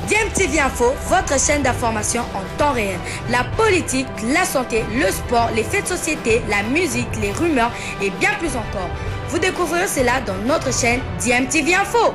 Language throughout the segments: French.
DMTV Info, votre chaîne d'information en temps réel. La politique, la santé, le sport, les faits de société, la musique, les rumeurs et bien plus encore. Vous découvrirez cela dans notre chaîne DMTV Info.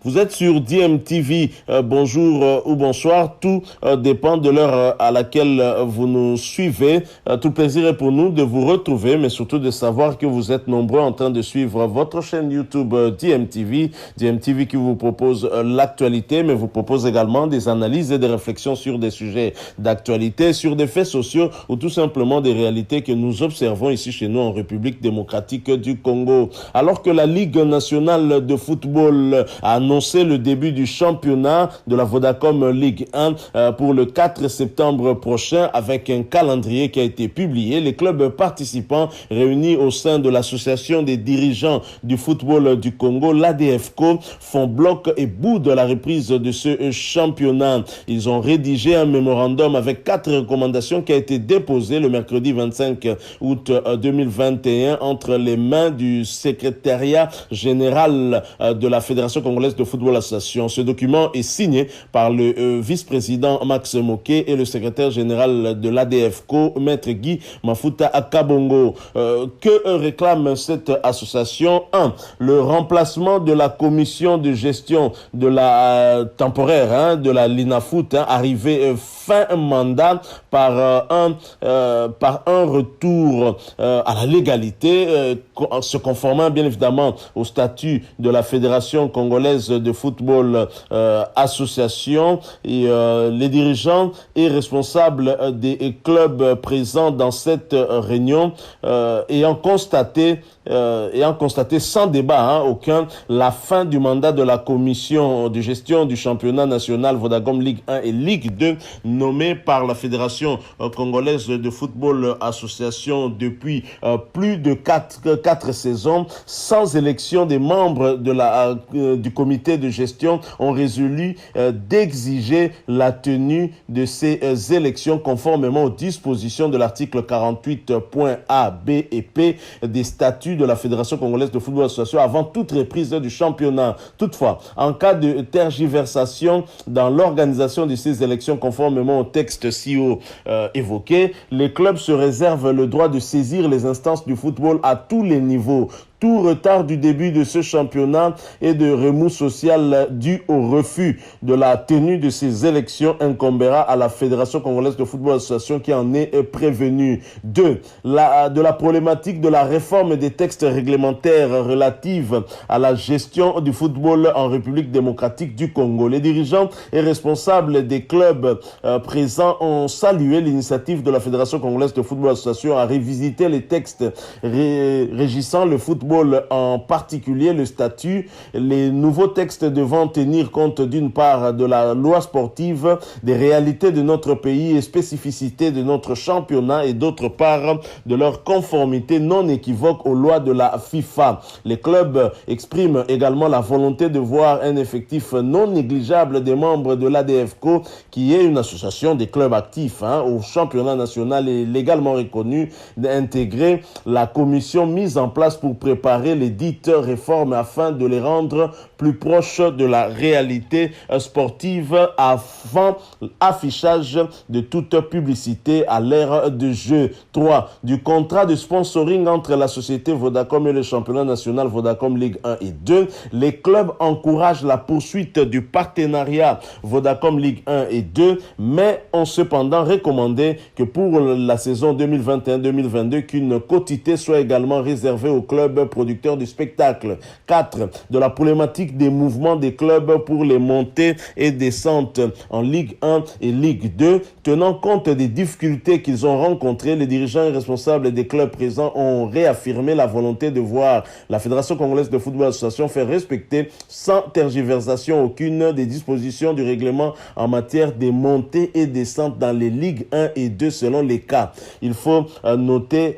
Vous êtes sur DMTV, bonjour ou bonsoir, tout dépend de l'heure à laquelle vous nous suivez. Tout plaisir est pour nous de vous retrouver, mais surtout de savoir que vous êtes nombreux en train de suivre votre chaîne YouTube DMTV. DMTV qui vous propose l'actualité, mais vous propose également des analyses et des réflexions sur des sujets d'actualité, sur des faits sociaux ou tout simplement des réalités que nous observons ici chez nous en République démocratique du Congo. Alors que la Ligue nationale de football a annoncé le début du championnat de la Vodacom Ligue 1 pour le 4 septembre prochain avec un calendrier qui a été publié. Les clubs participants réunis au sein de l'association des dirigeants du football du Congo, l'ADFCO, font bloc et bout de la reprise de ce championnat. Ils ont rédigé un mémorandum avec 4 recommandations qui a été déposé le mercredi 25 août 2021 entre les mains du secrétariat général de la Fédération congolaise de football association. Ce document est signé par le vice-président Max Moké et le secrétaire général de l'ADFCO, Maître Guy Mafuta Akabongo. Que réclame cette association? 1. Le remplacement de la commission de gestion de la temporaire de la Linafoot arrivée fin mandat par un retour à la légalité, se conformant bien évidemment au statut de la Fédération congolaise de football association, et les dirigeants et responsables des clubs présents dans cette réunion ayant constaté sans débat aucun la fin du mandat de la commission de gestion du championnat national Vodacom Ligue 1 et Ligue 2 nommée par la Fédération congolaise de football association depuis plus de 4 saisons, sans élection des membres de du comité de gestion, ont résolu d'exiger la tenue de ces élections conformément aux dispositions de l'article 48.A, B et P des statuts de la Fédération congolaise de football association avant toute reprise du championnat. Toutefois, en cas de tergiversation dans l'organisation de ces élections conformément au texte ci-haut évoqué, les clubs se réservent le droit de saisir les instances du football à tous les niveaux. Tout retard du début de ce championnat et de remous social dû au refus de la tenue de ces élections incombera à la Fédération congolaise de football association qui en est prévenue. 2. De la problématique de la réforme des textes réglementaires relative à la gestion du football en République démocratique du Congo. Les dirigeants et responsables des clubs présents ont salué l'initiative de la Fédération congolaise de football association à révisiter les textes régissant le football, en particulier le statut, les nouveaux textes devant tenir compte d'une part de la loi sportive, des réalités de notre pays et spécificités de notre championnat et d'autre part de leur conformité non équivoque aux lois de la FIFA. Les clubs expriment également la volonté de voir un effectif non négligeable des membres de l'ADFCO, qui est une association des clubs actifs au championnat national et légalement reconnue, d'intégrer la commission mise en place pour préparer les dites réformes afin de les rendre plus proches de la réalité sportive avant affichage de toute publicité à l'ère de jeu. 3. Du contrat de sponsoring entre la société Vodacom et le championnat national Vodacom Ligue 1 et 2. Les clubs encouragent la poursuite du partenariat Vodacom Ligue 1 et 2, mais ont cependant recommandé que pour la saison 2021-2022, qu'une quotité soit également réservée aux clubs producteurs du spectacle. 4. De la problématique des mouvements des clubs pour les montées et descentes en Ligue 1 et Ligue 2. Tenant compte des difficultés qu'ils ont rencontrées, les dirigeants et responsables des clubs présents ont réaffirmé la volonté de voir la Fédération congolaise de football association faire respecter sans tergiversation aucune des dispositions du règlement en matière des montées et descentes dans les Ligues 1 et 2 selon les cas. Il faut noter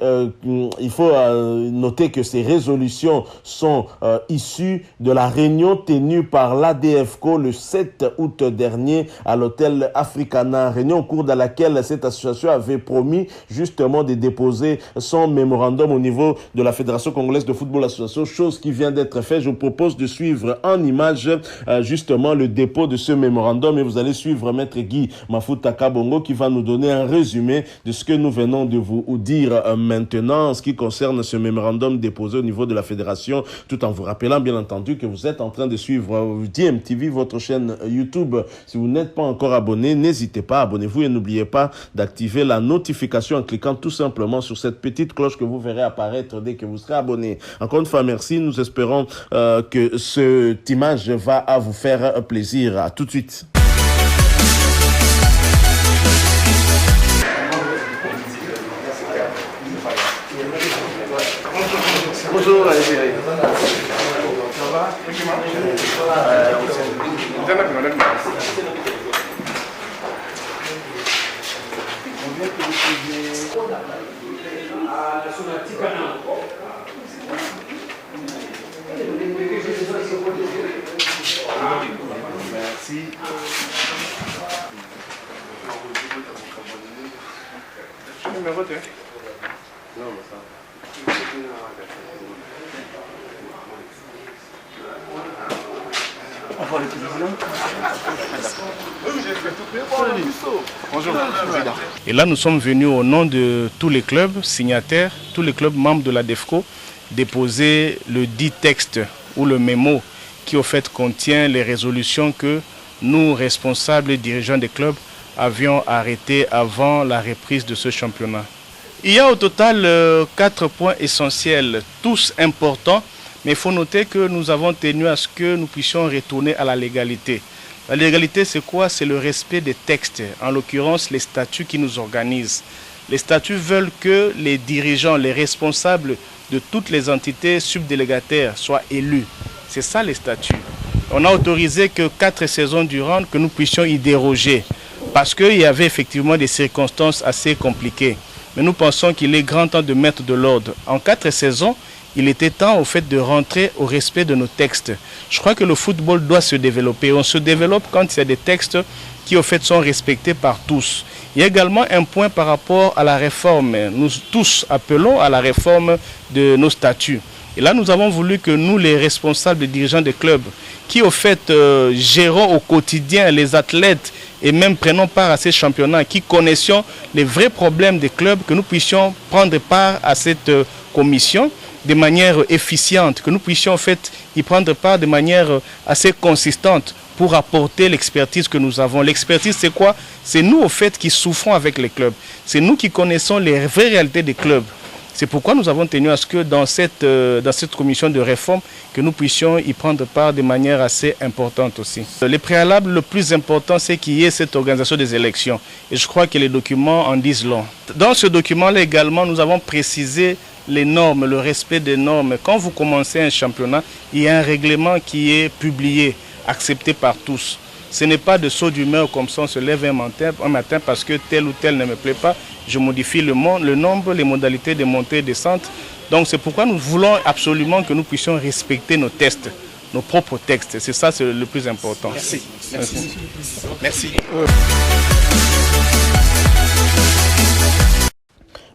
que ces résolutions sont issues de la réunion tenue par l'ADFCO le 7 août dernier à l'hôtel Africana, réunion au cours de laquelle cette association avait promis justement de déposer son mémorandum au niveau de la Fédération congolaise de football association, chose qui vient d'être faite. Je vous propose de suivre en image justement le dépôt de ce mémorandum et vous allez suivre Maître Guy Mafuta Kabongo qui va nous donner un résumé de ce que nous venons de vous dire maintenant en ce qui concerne ce mémorandum déposé au niveau de la Fédération, tout en vous rappelant bien entendu que vous êtes en train de suivre DMTV, votre chaîne YouTube. Si vous n'êtes pas encore abonné, n'hésitez pas, abonnez-vous et n'oubliez pas d'activer la notification en cliquant tout simplement sur cette petite cloche que vous verrez apparaître dès que vous serez abonné. Encore une fois, merci. Nous espérons que cette image va vous faire plaisir. À tout de suite. Bonjour, ça va? Merci. Numéro 2. Non, mais ça. Et là, nous sommes venus au nom de tous les clubs signataires, tous les clubs membres de la DEFCO, déposer le dit texte ou le mémo qui au fait contient les résolutions que nous, responsables et dirigeants des clubs, avions arrêtées avant la reprise de ce championnat. Il y a au total 4 points essentiels, tous importants, mais il faut noter que nous avons tenu à ce que nous puissions retourner à la légalité. La légalité, c'est quoi? C'est le respect des textes, en l'occurrence les statuts qui nous organisent. Les statuts veulent que les dirigeants, les responsables de toutes les entités subdélégataires soient élus. C'est ça les statuts. On a autorisé que 4 saisons durant que nous puissions y déroger, parce qu'il y avait effectivement des circonstances assez compliquées. Mais nous pensons qu'il est grand temps de mettre de l'ordre. En 4 saisons, il était temps au fait de rentrer au respect de nos textes. Je crois que le football doit se développer. On se développe quand il y a des textes qui au fait sont respectés par tous. Il y a également un point par rapport à la réforme. Nous tous appelons à la réforme de nos statuts. Et là, nous avons voulu que nous, les responsables, les dirigeants des clubs, qui au fait gérons au quotidien les athlètes et même prenons part à ces championnats, qui connaissions les vrais problèmes des clubs, que nous puissions prendre part à cette commission de manière efficiente, que nous puissions en fait y prendre part de manière assez consistante pour apporter l'expertise que nous avons. L'expertise, c'est quoi? C'est nous, au fait, qui souffrons avec les clubs. C'est nous qui connaissons les vraies réalités des clubs. C'est pourquoi nous avons tenu à ce que dans cette commission de réforme, que nous puissions y prendre part de manière assez importante aussi. Le préalable le plus important, c'est qu'il y ait cette organisation des élections. Et je crois que les documents en disent long. Dans ce document-là également, nous avons précisé les normes, le respect des normes. Quand vous commencez un championnat, il y a un règlement qui est publié, accepté par tous. Ce n'est pas de saut d'humeur comme ça, on se lève un matin parce que tel ou tel ne me plaît pas. Je modifie le nombre, les modalités de montée et descente. Donc c'est pourquoi nous voulons absolument que nous puissions respecter nos tests, nos propres textes. C'est ça, c'est le plus important. Merci. Merci. Merci.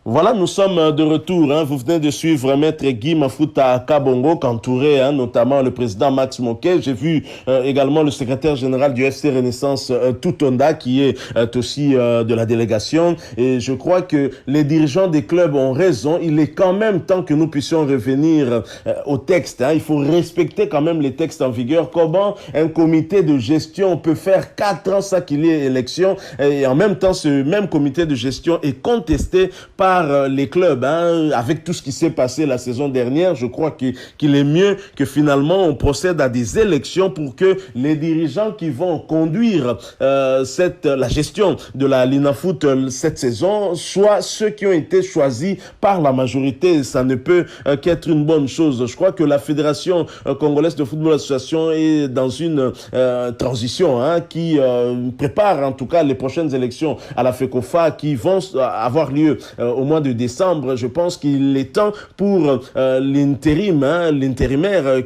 Voilà, nous sommes de retour. Vous venez de suivre Maître Guy Mafuta Kabongo, entouré notamment le président Max Moquet. J'ai vu également le secrétaire général du FC Renaissance Toutonda, qui est aussi de la délégation. Et je crois que les dirigeants des clubs ont raison. Il est quand même temps que nous puissions revenir au texte. Il faut respecter quand même les textes en vigueur. Comment un comité de gestion peut faire 4 ans sans qu'il y ait élection, et en même temps, ce même comité de gestion est contesté par les clubs, avec tout ce qui s'est passé la saison dernière. Je crois qu'il est mieux que finalement on procède à des élections pour que les dirigeants qui vont conduire la gestion de la Linafoot cette saison soient ceux qui ont été choisis par la majorité. Ça ne peut qu'être une bonne chose. Je crois que la Fédération congolaise de football association est dans une transition qui prépare en tout cas les prochaines élections à la FECOFA qui vont avoir lieu au au mois de décembre. Je pense qu'il est temps pour l'intérimaire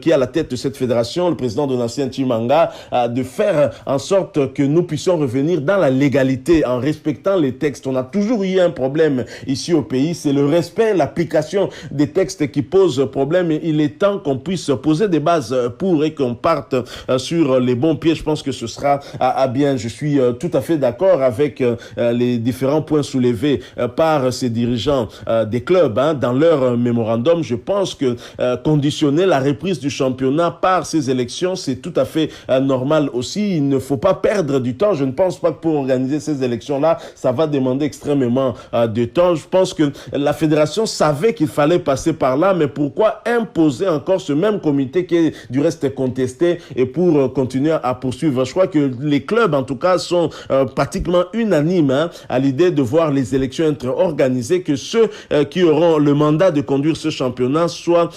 qui est à la tête de cette fédération, le président Donatien Chimanga, de faire en sorte que nous puissions revenir dans la légalité en respectant les textes. On a toujours eu un problème ici au pays, c'est le respect, l'application des textes qui pose problème. Et il est temps qu'on puisse poser des bases pour et qu'on parte sur les bons pieds. Je pense que ce sera à bien. Je suis tout à fait d'accord avec les différents points soulevés par ces dirigeants des clubs dans leur mémorandum. Je pense que conditionner la reprise du championnat par ces élections, c'est tout à fait normal aussi. Il ne faut pas perdre du temps. Je ne pense pas que pour organiser ces élections-là, ça va demander extrêmement de temps. Je pense que la fédération savait qu'il fallait passer par là, mais pourquoi imposer encore ce même comité qui est du reste contesté et pour continuer à poursuivre? Je crois que les clubs, en tout cas, sont pratiquement unanimes à l'idée de voir les élections être organisées, que ceux qui auront le mandat de conduire ce championnat soient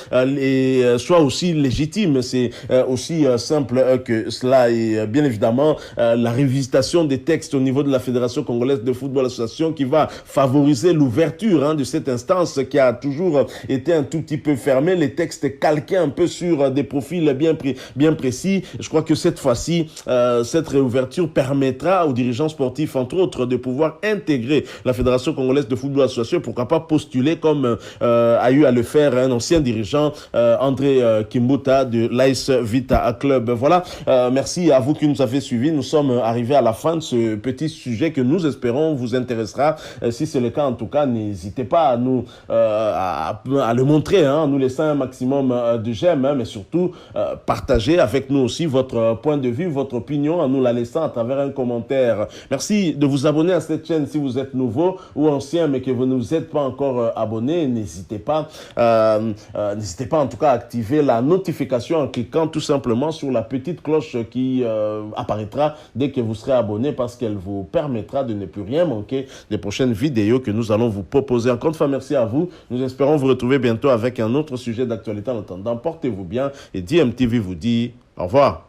aussi légitimes. C'est aussi simple que cela. Et bien évidemment, la révisitation des textes au niveau de la Fédération congolaise de football association qui va favoriser l'ouverture de cette instance qui a toujours été un tout petit peu fermée, les textes calqués un peu sur des profils bien précis. Je crois que cette fois-ci, cette réouverture permettra aux dirigeants sportifs, entre autres, de pouvoir intégrer la Fédération congolaise de football association, pourquoi pas postuler comme a eu à le faire un ancien dirigeant, André Kimbuta de l'AS Vita Club. Voilà, merci à vous qui nous avez suivis. Nous sommes arrivés à la fin de ce petit sujet que nous espérons vous intéressera. Si c'est le cas, en tout cas, n'hésitez pas à nous à le montrer, en nous laissant un maximum de j'aime, mais surtout partagez avec nous aussi votre point de vue, votre opinion, en nous la laissant à travers un commentaire. Merci de vous abonner à cette chaîne si vous êtes nouveau ou ancien mais que vous ne vous êtes pas encore abonné. N'hésitez pas en tout cas à activer la notification en cliquant tout simplement sur la petite cloche qui apparaîtra dès que vous serez abonné, parce qu'elle vous permettra de ne plus rien manquer des prochaines vidéos que nous allons vous proposer. Encore une fois, merci à vous. Nous espérons vous retrouver bientôt avec un autre sujet d'actualité. En attendant, portez-vous bien et DMTV vous dit au revoir.